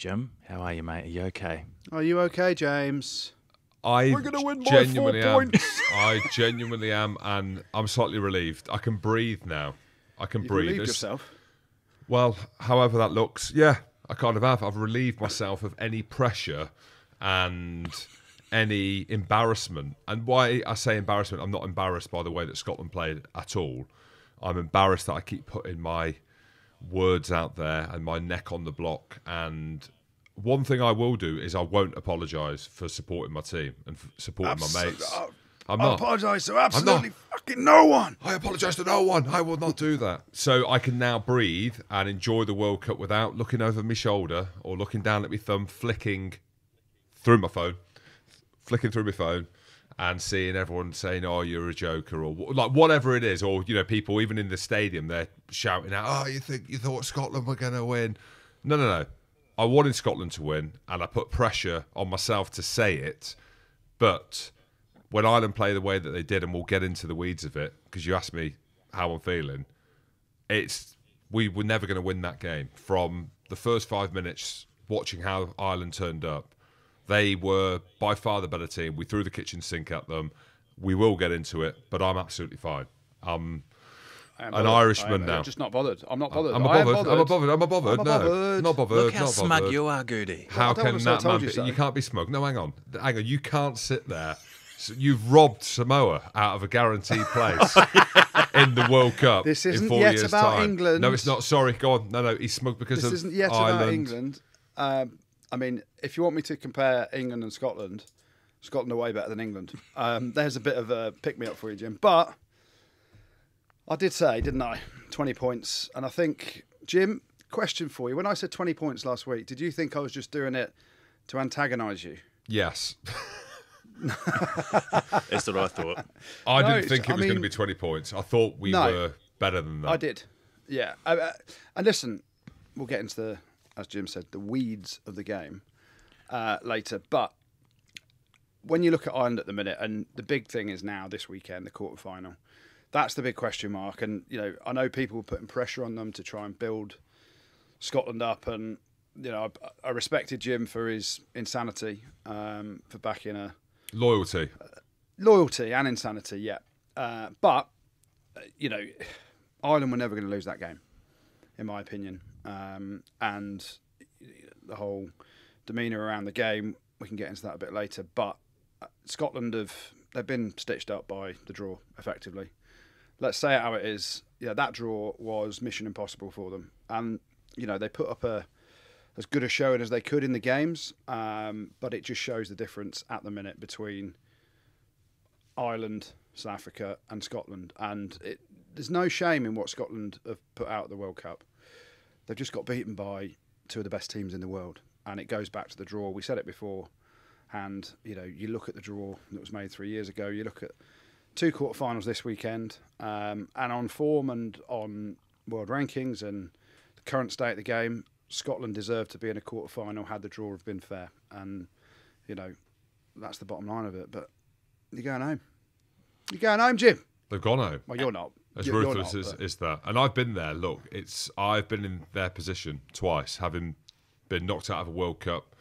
Jim. How are you, mate? Are you okay? Are you okay, James? We're going to win by 4 points. I genuinely am, and I'm slightly relieved. I can breathe now. I can You've breathe. relieved yourself? Well, however that looks, yeah, I kind of have. I've relieved myself of any pressure and any embarrassment. And why I say embarrassment, I'm not embarrassed by the way that Scotland played at all. I'm embarrassed that I keep putting my words out there and my neck on the block. And one thing I will do is I won't apologise for supporting my team and supporting my mates. I'm not. I apologise to absolutely fucking no one. I apologise to no one. I will not do that. So I can now breathe and enjoy the World Cup without looking over my shoulder or looking down at my thumb, flicking through my phone and seeing everyone saying, "Oh, you're a joker," or like whatever it is, or people even in the stadium they're shouting out, "Oh, you thought Scotland were going to win?" No. I wanted Scotland to win, and I put pressure on myself to say it. But when Ireland play the way that they did, and we'll get into the weeds of it, because you asked me how I'm feeling, we were never going to win that game. From the first 5 minutes, watching how Ireland turned up, they were by far the better team. We threw the kitchen sink at them. We will get into it, but I'm absolutely fine. I'm an Irishman now. I'm just not bothered. I'm not bothered. I'm bothered. No, not bothered. Look how not smug bothered. you are, Goody. How can that man be? You can't be smug. No, hang on. You can't sit there. So you've robbed Samoa out of a guaranteed place in the World Cup. This isn't in 4 yet years' about time. England. No, it's not. Sorry, go on. No, he's smug because this of isn't yet Ireland. about England. I mean, if you want me to compare England and Scotland are way better than England. There's a bit of a pick-me-up for you, Jim. But I did say, didn't I, 20 points. And I think, Jim, question for you. When I said 20 points last week, did you think I was just doing it to antagonise you? Yes. That's what I thought. I didn't think it was going to be 20 points. I thought we were better than that. I did. Yeah. And listen, we'll get into the, as Jim said, the weeds of the game later. But when you look at Ireland at the minute, and the big thing is now this weekend, the quarter-final, that's the big question mark. And, I know people were putting pressure on them to try and build Scotland up. And, I respected Jim for his insanity, for backing a... Loyalty and insanity, yeah. But, Ireland were never going to lose that game, in my opinion. And the whole demeanour around the game, we can get into that a bit later. But Scotland they've been stitched up by the draw, effectively. Let's say it how it is. Yeah, that draw was mission impossible for them. And, they put up as good a showing as they could in the games, but it just shows the difference at the minute between Ireland, South Africa and Scotland. And there's no shame in what Scotland have put out at the World Cup. They've just got beaten by two of the best teams in the world. And it goes back to the draw. We said it before. And, you look at the draw that was made 3 years ago. You look at 2 quarterfinals this weekend. And on form and on world rankings and the current state of the game, Scotland deserved to be in a quarterfinal had the draw have been fair. And, that's the bottom line of it. But you're going home. You're going home, Jim. They've gone home. Well, you're not. As ruthless as that. And I've been there. Look, I've been in their position twice, having been knocked out of a World Cup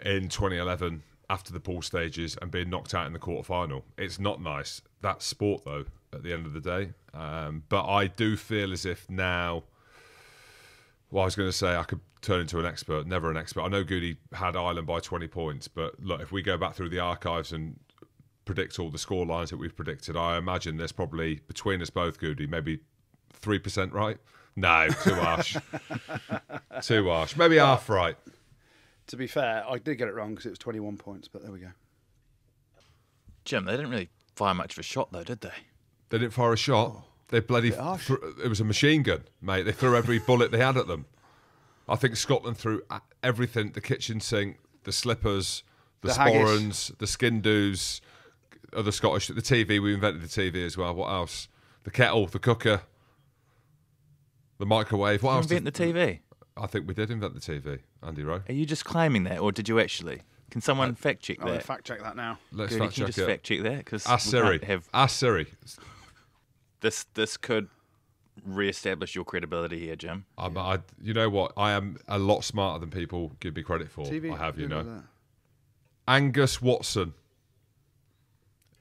in 2011 after the pool stages and being knocked out in the quarterfinal. It's not nice. That's sport, though, at the end of the day. But I do feel as if now... Well, I was going to say I could turn into an expert. Never an expert. I know Goody had Ireland by 20 points, but look, if we go back through the archives and predict all the score lines that we've predicted, I imagine there's probably, between us both, Goody, maybe 3% right? No, too harsh. Too harsh. Maybe half right. To be fair, I did get it wrong because it was 21 points, but there we go. Jim, they didn't really fire much of a shot, though, did they? They didn't fire a shot. They bloody... it was a machine gun, mate. They threw every bullet they had at them. I think Scotland threw everything, the kitchen sink, the slippers, the sporrans, the skin doos, the Scottish... The TV, we invented the TV as well. What else? The kettle, the cooker, the microwave. What else? Invent the TV? I think we did invent the TV, Andy Rowe. Are you just claiming that, or did you actually? Can someone fact check that? I'll fact check that now. Let's Goody, fact check it. Just fact check that? Cause Ask Siri. Ask Siri. This could re-establish your credibility here, Jim. You know what? I am a lot smarter than people give me credit for. TV, I have, you know. that. Angus Watson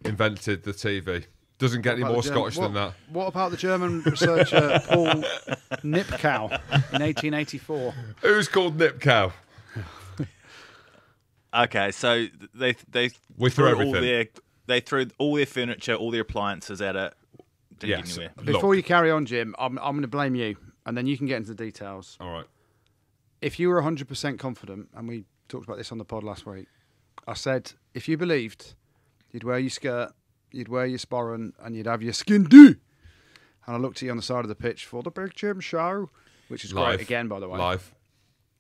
invented the TV. Doesn't get any more Scottish than that. What about the German researcher Paul Nipkow in 1884? Who's called Nipkow? Okay, so they We threw everything. They threw all their furniture, all their appliances at it. Didn't get anywhere. Before you carry on, Jim, I'm going to blame you, and then you can get into the details. All right. If you were 100% confident, and we talked about this on the pod last week, I said if you believed, you'd wear your skirt, you'd wear your sporran, and you'd have your skin do. And I looked at you on the side of the pitch for the Big Jim show, which is Live. great again, by the way.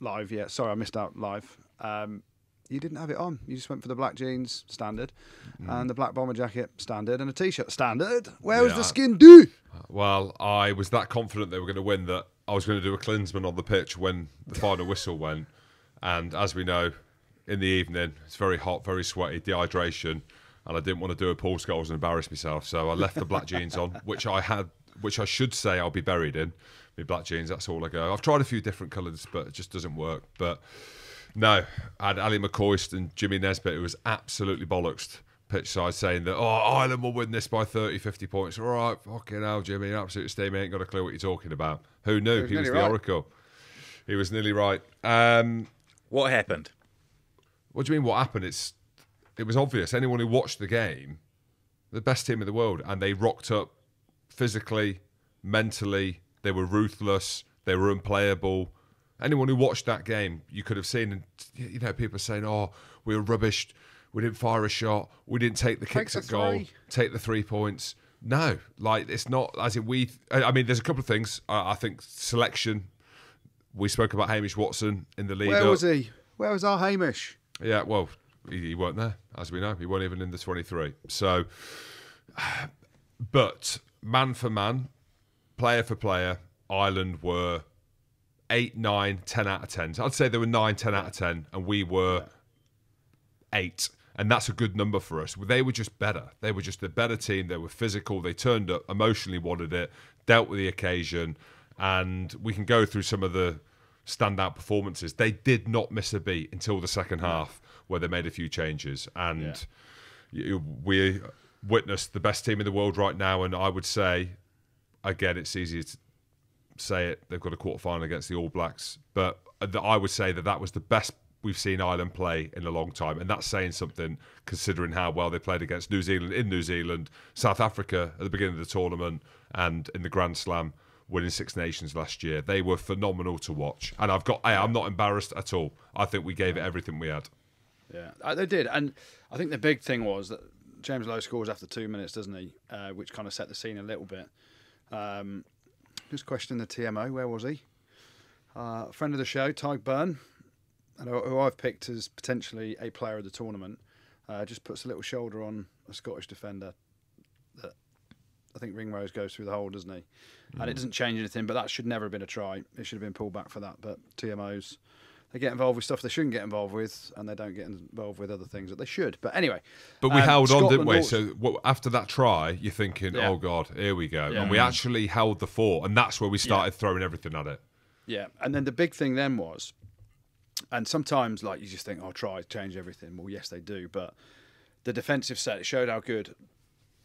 Live, yeah. Sorry, I missed out live. You didn't have it on. You just went for the black jeans, standard, and the black bomber jacket, standard, and a T-shirt, standard. Where was the skin do? Well, I was that confident they were going to win that I was going to do a Klinsmann on the pitch when the final whistle went. And as we know, in the evening, it's very hot, very sweaty, dehydration, and I didn't want to do a Paul Scholes and embarrass myself, so I left the black jeans on, which I should say I'll be buried in. My black jeans, that's all I go. I've tried a few different colours, but it just doesn't work. But no, I had Ali McCoist and Jimmy Nesbitt, who was absolutely bollocksed pitch side, saying that, Ireland will win this by 30, 50 points. All right, fucking hell, Jimmy, absolute steam, ain't got a clue what you're talking about. Who knew? He was the oracle. He was nearly right. What happened? What do you mean what happened? It was obvious. Anyone who watched the game, the best team in the world, and they rocked up physically, mentally, they were ruthless, they were unplayable. Anyone who watched that game, you could have seen, you know, people saying, we were rubbish, we didn't fire a shot, we didn't take the kicks at goal, take the 3 points. No, like, it's not, as in there's a couple of things. I think selection, we spoke about Hamish Watson in the lead. Where was he? Where was our Hamish? Yeah, well, he weren't there, as we know. He weren't even in the 23. So, but man for man, player for player, Ireland were 8, 9, 10 out of 10. So I'd say they were 9, 10 out of 10, and we were 8. And that's a good number for us. They were just better. They were just a better team. They were physical. They turned up, emotionally wanted it, dealt with the occasion. And we can go through some of the standout performances. They did not miss a beat until the second half, where they made a few changes. And we witnessed the best team in the world right now. And I would say, again, it's easy to say it, they've got a quarter-final against the All Blacks. But I would say that was the best we've seen Ireland play in a long time. And that's saying something, considering how well they played against New Zealand in New Zealand, South Africa at the beginning of the tournament, and in the Grand Slam, winning Six Nations last year. They were phenomenal to watch. And I'm not embarrassed at all. I think we gave it everything we had. Yeah, they did. And I think the big thing was that James Lowe scores after 2 minutes, doesn't he? Which kind of set the scene a little bit. Just questioning the TMO. Where was he? Friend of the show, Tyg Byrne, who I've picked as potentially a player of the tournament, just puts a little shoulder on a Scottish defender that I think Ringrose goes through the hole, doesn't he? And it doesn't change anything, but that should never have been a try. It should have been pulled back for that. But TMOs, they get involved with stuff they shouldn't get involved with, and they don't get involved with other things that they should. But anyway. But we held on, didn't we? So after that try, you're thinking, oh, God, here we go. Yeah. And we actually held the fort, and that's where we started throwing everything at it. Yeah. And then the big thing then was, and sometimes like you just think, change everything. Well, yes, they do. But the defensive set, it showed how good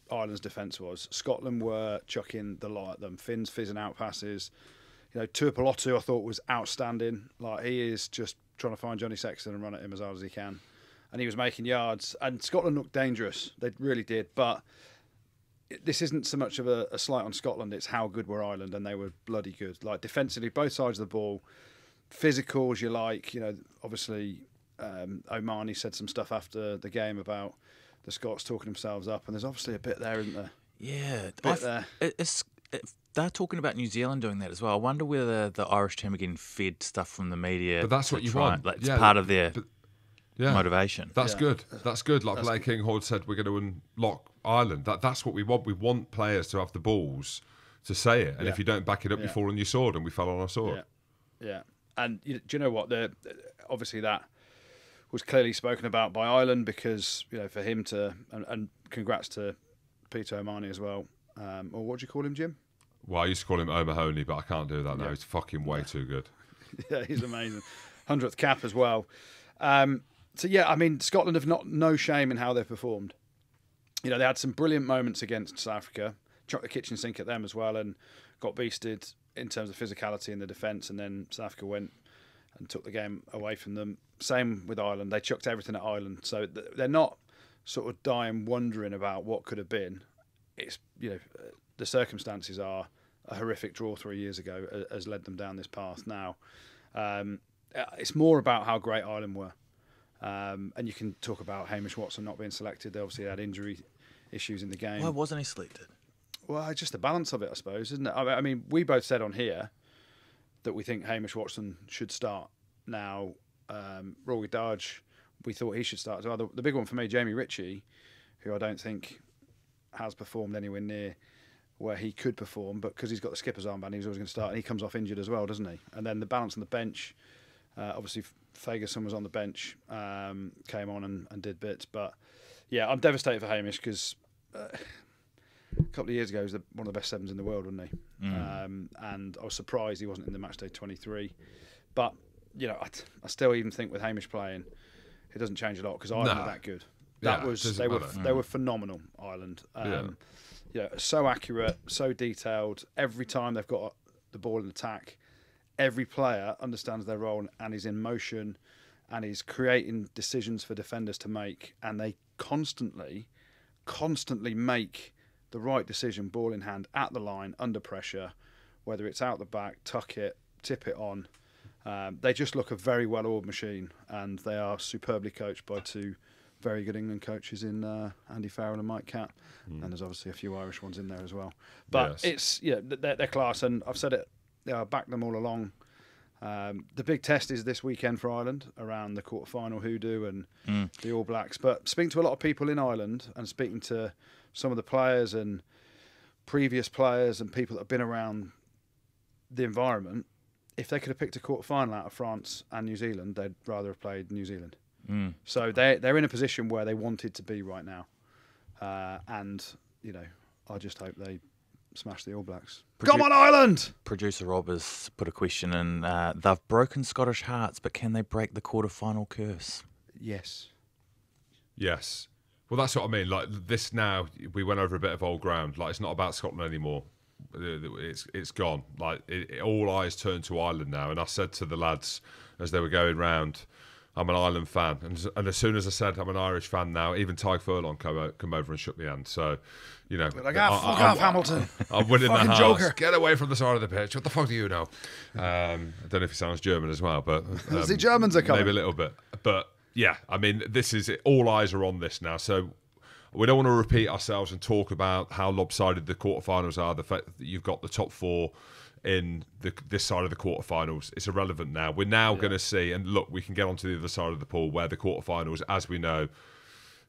Ireland's defence was. Scotland were chucking the lot at them. Finn's fizzing out passes. You know, Tuipulotu I thought was outstanding. Like, he is just trying to find Johnny Sexton and run at him as hard as he can. And he was making yards. And Scotland looked dangerous. They really did. But this isn't so much of a slight on Scotland. It's how good were Ireland, and they were bloody good. Like, defensively, both sides of the ball, physical as you like. You know, obviously, Omani said some stuff after the game about the Scots talking themselves up, and there's obviously a bit there, isn't there? Yeah, they're talking about New Zealand doing that as well. I wonder whether the Irish team are getting fed stuff from the media. But that's what you want. Like, it's part of their motivation. That's good. That's good. Like King Horde said, we're going to unlock Ireland. That's what we want. We want players to have the balls to say it. And if you don't back it up, you fall on your sword, and we fell on our sword. Yeah. And do you know what? Obviously that was clearly spoken about by Ireland, because, you know, for him to, and congrats to Peter Omani as well. Or what do you call him, Jim? Well, I used to call him O'Mahony, but I can't do that now. He's fucking way too good. Yeah, he's amazing. 100th cap as well. So, yeah, I mean, Scotland have no shame in how they've performed. You know, they had some brilliant moments against South Africa, chucked the kitchen sink at them as well, and got beasted in terms of physicality in the defence, and then South Africa went and took the game away from them. Same with Ireland. They chucked everything at Ireland. So they're not sort of dying wondering about what could have been. It's, you know, the circumstances are a horrific draw 3 years ago has led them down this path now. It's more about how great Ireland were. And you can talk about Hamish Watson not being selected. They obviously had injury issues in the game. Why wasn't he selected? Well, just the balance of it, I suppose, isn't it? I mean, we both said on here that we think Hamish Watson should start. Now, Rory Darge, we thought he should start as well. The big one for me, Jamie Ritchie, who I don't think has performed anywhere near where he could perform, but because he's got the skipper's armband, he's always going to start, and he comes off injured as well, doesn't he? And then the balance on the bench, obviously Fagerson was on the bench, came on and did bits. But yeah, I'm devastated for Hamish because a couple of years ago he was one of the best sevens in the world, wasn't he? And I was surprised he wasn't in the matchday 23. But you know, I still even think with Hamish playing, it doesn't change a lot because Ireland are that good. They were phenomenal, Ireland. Yeah, so accurate, so detailed. Every time they've got the ball in attack, every player understands their role and is in motion and is creating decisions for defenders to make, and they constantly make the right decision, ball in hand, at the line, under pressure, whether it's out the back, tuck it, tip it on. They just look a very well-oiled machine, and they are superbly coached by two very good England coaches in Andy Farrell and Mike Catt, and there's obviously a few Irish ones in there as well. But they're class, and I've said it. I backed them all along. The big test is this weekend for Ireland around the quarter-final hoodoo and the All Blacks. But speaking to a lot of people in Ireland and speaking to some of the players and previous players and people that have been around the environment, if they could have picked a quarter-final out of France and New Zealand, they'd rather have played New Zealand. So they're in a position where they wanted to be right now. And, you know, I just hope they smash the All Blacks. Come on, Ireland! Producer Rob has put a question in. They've broken Scottish hearts, but can they break the quarter-final curse? Yes. Well, that's what I mean. Like this now, we went over a bit of old ground. Like it's not about Scotland anymore. It's gone. Like all eyes turn to Ireland now. And I said to the lads as they were going round, I'm an Ireland fan, and as soon as I said I'm an Irish fan now, even Ty Furlong come over and shook my hand. So, you know, like, fuck off, Hamilton. I'm winning the house. Joker. Get away from the side of the pitch. What the fuck do you know? I don't know if he sounds German as well, but the Germans are coming. Maybe a little bit. But yeah, I mean, this is it. All eyes are on this now. So we don't want to repeat ourselves and talk about how lopsided the quarterfinals are. The fact that you've got the top four in this side of the quarterfinals, it's irrelevant now. We're now going to see, and look, we can get onto the other side of the pool where the quarterfinals, as we know,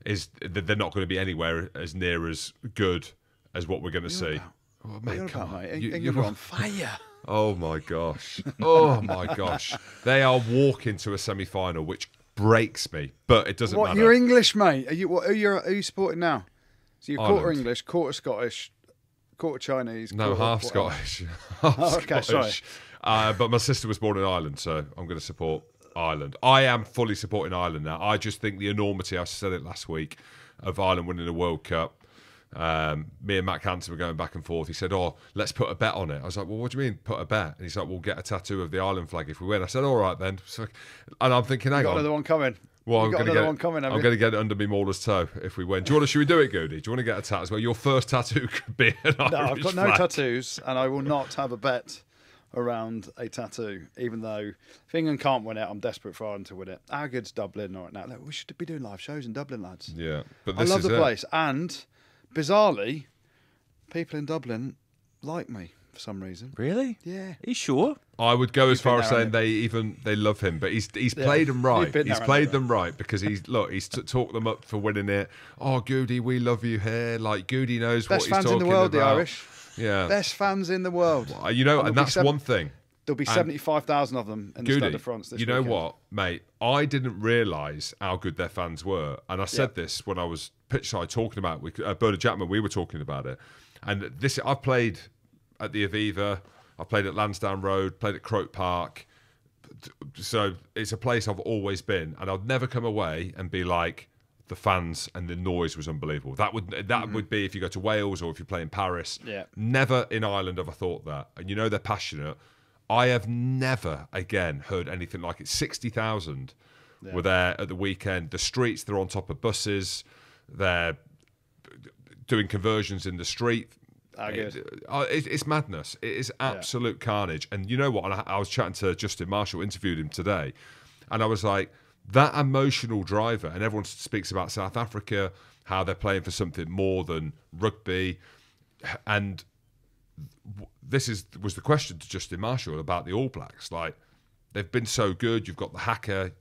they're not going to be anywhere as near as good as what we're going to see. Oh, mate, come on, mate. You're on fire. Oh my gosh! Oh my gosh! They are walking to a semi-final, which breaks me, but it doesn't matter. You're English, mate. Are you supporting now? So you're Ireland. quarter English, quarter Scottish, quarter Chinese. No, half Scottish. Okay, sorry. But my sister was born in Ireland, so I'm going to support Ireland. I am fully supporting Ireland now. I just think the enormity, I said it last week, of Ireland winning the World Cup. Me and Matt Canton were going back and forth. He said, let's put a bet on it. I was like, well, what do you mean put a bet? And he's like, we'll get a tattoo of the Ireland flag if we win. I said, all right then. So, and I'm thinking, hang on. Got another one coming. Well, I'm going to get it under me Mauler's toe if we win. Should we do it, Goody? Do you want to get a tattoo as well? Your first tattoo could be an Irish No, I've got no flag. tattoos, and I will not have a bet around a tattoo, even though if England can't win it, I'm desperate for Ireland to win it. How good's Dublin right now? Look, we should be doing live shows in Dublin, lads. Yeah, but I love the place, and bizarrely, people in Dublin like me for some reason. Really? Yeah. Are you sure? I would go as far as saying they love him, but he's played them right. He's played them right because he's talked them up for winning it. Oh, Goody, we love you here. Like Goody knows what he's talking about. Best fans in the world, the Irish. Yeah. Best fans in the world. You know, and that's one thing. There'll be 75,000 of them in the Stade de France this weekend. You know what, mate? I didn't realise how good their fans were. And I said this when I was pitch side talking about it. Bernard Jackman, we were talking about it. And I've played at the Aviva. I've played at Lansdowne Road, played at Croke Park. So it's a place I've always been, and I'd never come away and be like, the fans and the noise was unbelievable. That would be if you go to Wales or if you play in Paris. Yeah. Never in Ireland have I thought that. And they're passionate. I have never again heard anything like it. 60,000 were there at the weekend. The streets, they're on top of buses. They're doing conversions in the street. It's madness. It is absolute carnage. And you know what? I was chatting to Justin Marshall, interviewed him today, and I was like, that emotional driver, and everyone speaks about South Africa, how they're playing for something more than rugby. And was the question to Justin Marshall about the All Blacks. Like, they've been so good, you've got the haka,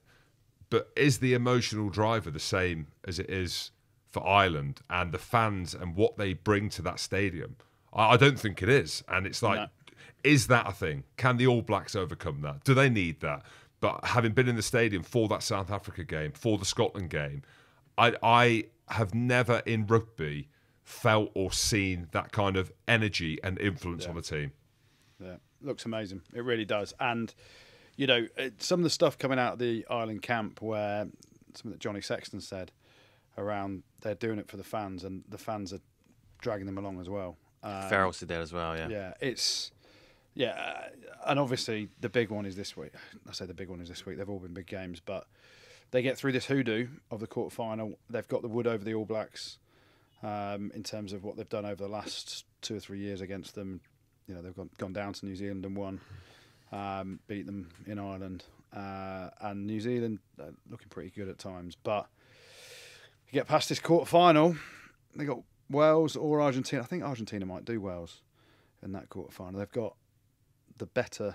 but is the emotional driver the same as it is for Ireland and the fans and what they bring to that stadium? I don't think it is. And it's like, is that a thing? Can the All Blacks overcome that? Do they need that? But having been in the stadium for that South Africa game, for the Scotland game, I have never in rugby felt or seen that kind of energy and influence on the team. Yeah, looks amazing. It really does. And, some of the stuff coming out of the Ireland camp where something that Johnny Sexton said around they're doing it for the fans and the fans are dragging them along as well. Farrell said that as well, yeah. Yeah, and obviously the big one is this week. I say the big one is this week. They've all been big games, but they get through this hoodoo of the quarter-final. They've got the wood over the All Blacks in terms of what they've done over the last 2 or 3 years against them. They've gone down to New Zealand and won, beat them in Ireland. And New Zealand looking pretty good at times. But you get past this quarter-final, they got Wales or Argentina. I think Argentina might do Wales in that quarter-final. They've got the better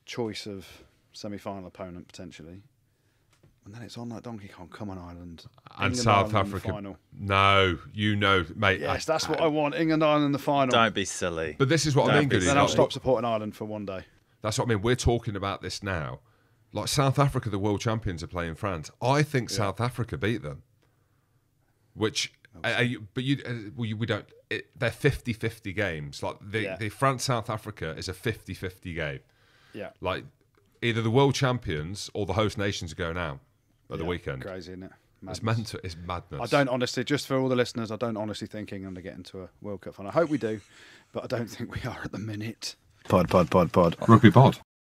choice of semi-final opponent potentially, and then it's on like Donkey Kong. Come on, Ireland and England, South Ireland Africa. Final. No, mate. Yes, that's what I want. England, Ireland in the final. Don't be silly. But this is what I mean, Goody. Then I'll stop supporting Ireland for one day. That's what I mean. We're talking about this now. Like South Africa, the world champions, are playing France. I think South Africa beat them. Which, we don't. They're 50-50 games. Like the France-South Africa is a 50-50 game. Yeah. Like either the world champions or the host nations are going out at the weekend. Crazy, isn't it? Madness. It's madness. I don't honestly, just for all the listeners, I don't honestly think England are getting to a World Cup final. I hope we do, but I don't think we are at the minute. Pod. Rugby pod.